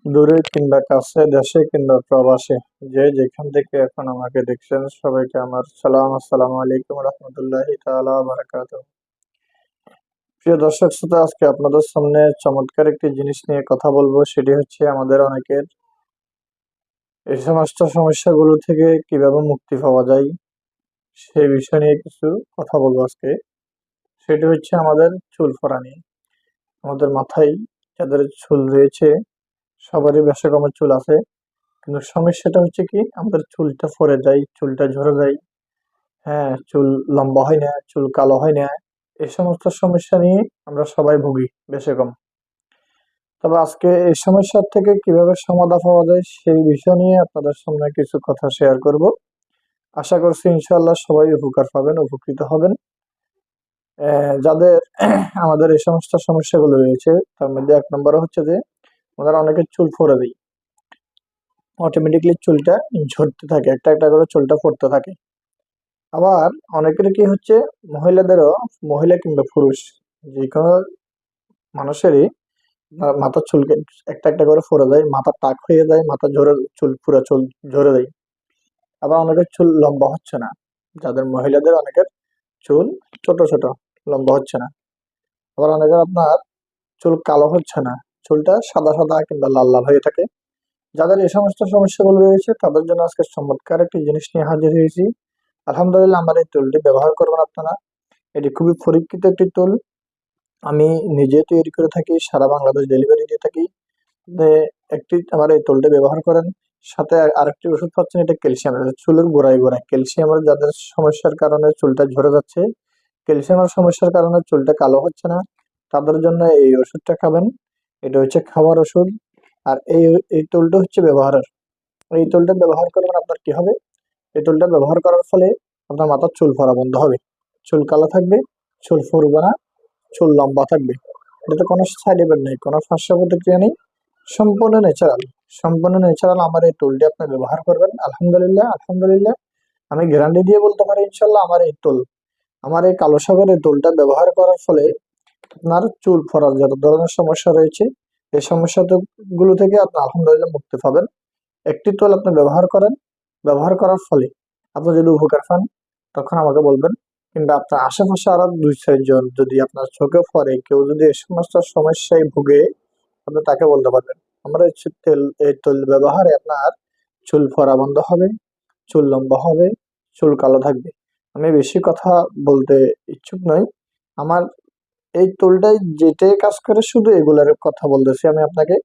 দূরে কিংবা কাছে, দেশে কিংবা প্রবাসে, যে যেখান থেকে এখন আমাকে দেখছেন, সবাইকে আমার সালাম। আসসালামু আলাইকুম রহমতুল্লাহি তাআলা বারাকাতুহু। প্রিয় দর্শক শ্রোতা, আজকে আপনাদের সামনে চমৎকার একটি জিনিস নিয়ে কথা বলবো। সেটি হচ্ছে আমাদের অনেকের এই সমস্ত সমস্যাগুলো থেকে কিভাবে মুক্তি পাওয়া যায়, সেই বিষয় নিয়ে কিছু কথা বলবো আজকে। সেটি হচ্ছে আমাদের চুল পড়া নিয়ে। আমাদের মাথায় যাদের চুল রয়েছে, সবারই বেশ রকমের চুল আছে, কিন্তু সমস্যাটা হচ্ছে কি, আমাদের চুলটা পড়ে যায়, চুলটা ঝরে যায়। হ্যাঁ, চুল লম্বা হয় না, চুল কালো হয় না। এই সমস্ত সমস্যা নিয়ে আমরা সবাই ভুগি বেশি কম। তবে আজকে এই সমস্যার থেকে কিভাবে সমাধান পাওয়া যায় সেই বিষয় নিয়ে আপনাদের সামনে কিছু কথা শেয়ার করব। আশা করছি ইনশাআল্লাহ সবাই উপকার পাবেন, উপকৃত হবেন। যাদের আমাদের এই সমস্ত সমস্যাগুলো রয়েছে, তার মধ্যে এক নম্বর হচ্ছে যে আমাদের অনেকের চুল পড়ে যায়, অটোমেটিকলি চুলটা ঝরতে থাকে, একটা একটা করে চুলটা পড়তে থাকে। আবার অনেকের কি হচ্ছে, মহিলাদেরও, মহিলা কিংবা পুরুষ যে কোনো মানুষেরই মাথার চুলকে একটা একটা করে পড়ে যায়, মাথা টাক হয়ে যায়, মাথা ঝরে, চুল পুরো চুল ঝরে যায়। আবার অনেকের চুল লম্বা হচ্ছে না, যাদের মহিলাদের অনেকের চুল ছোট ছোট, লম্বা হচ্ছে না। আবার অনেকের আপনার চুল কালো হচ্ছে না, চুলটা সাদা সাদা কিংবা লাল লাল হয়ে থাকে। যাদের এই সমস্ত সমস্যাগুলো রয়েছে তাদের জন্য আজকে চমৎকার একটি জিনিস নিয়ে হাজির হয়েছি। আলহামদুলিল্লাহ, আমার এই টুলটি ব্যবহার করবেন আপনারা। এটি খুবই পরীক্ষিত একটি টুল। আমি নিজে তৈরি করে থাকি, সারা বাংলাদেশ ডেলিভারি দিয়ে থাকি। যে একটি আমার এই টুলটি ব্যবহার করেন, সাথে আরেকটি ওষুধ পাচ্ছেন, এটা ক্যালসিয়াম। চুলের গোড়ায় গোড়ায় ক্যালসিয়ামের, যাদের সমস্যার কারণে চুলটা ঝরে যাচ্ছে, ক্যালসিয়ামের সমস্যার কারণে চুলটা কালো হচ্ছে না, তাদের জন্য এই ওষুধটা খাবেন। এটা হচ্ছে খাওয়ার ওষুধ। আর এই টুলটা হচ্ছে ব্যবহারের। এই টুলটা ব্যবহার করবেন, আপনার কি হবে, এই টুলটা ব্যবহার করার ফলে আপনার মাথার চুল পড়া বন্ধ হবে, চুল কালো থাকবে, চুল ফুরবে না, চুল লম্বা থাকবে। এটাতে কোনো সাইড এফেক্ট নেই, কোনো পার্শ্ব প্রতিক্রিয়া নেই, সম্পূর্ণ ন্যাচারাল। সম্পূর্ণ ন্যাচারাল আমার এই টুলটি আপনি ব্যবহার করবেন। আলহামদুলিল্লাহ, আলহামদুলিল্লাহ, আমি গ্যারান্টি দিয়ে বলতে পারি ইনশাল্লাহ, আমার এই টুল, আমার এই কালো সাগর এই টুলটা ব্যবহার করার ফলে আপনার চুল পড়ার যত ধরনের সমস্যা রয়েছে, এই সমস্যা গুলো থেকে আপনি আলহামদুলিল্লাহ মুক্তি পাবেন। একটি টুল আপনি ব্যবহার করেন, ব্যবহার করার ফলে আপনি যদি উপকার পান, তখন আমাকে বলবেন। কিংবা আপনার আশেপাশে আরো 2-4 জন যদি আপনার চোখে পড়ে, কেউ যদি এই সমস্ত সমস্যায় ভুগে, আপনি তাকে বলতে পারবেন। আমরা এই তেল ব্যবহারে আপনার চুল পড়া বন্ধ হবে, চুল লম্বা হবে, চুল কালো থাকবে। আমি বেশি কথা বলতে ইচ্ছুক নই। আমার এই টুলটাই যেটাই কাজ করে, শুধু এগুলার কথা বলতেছি আমি আপনাকে।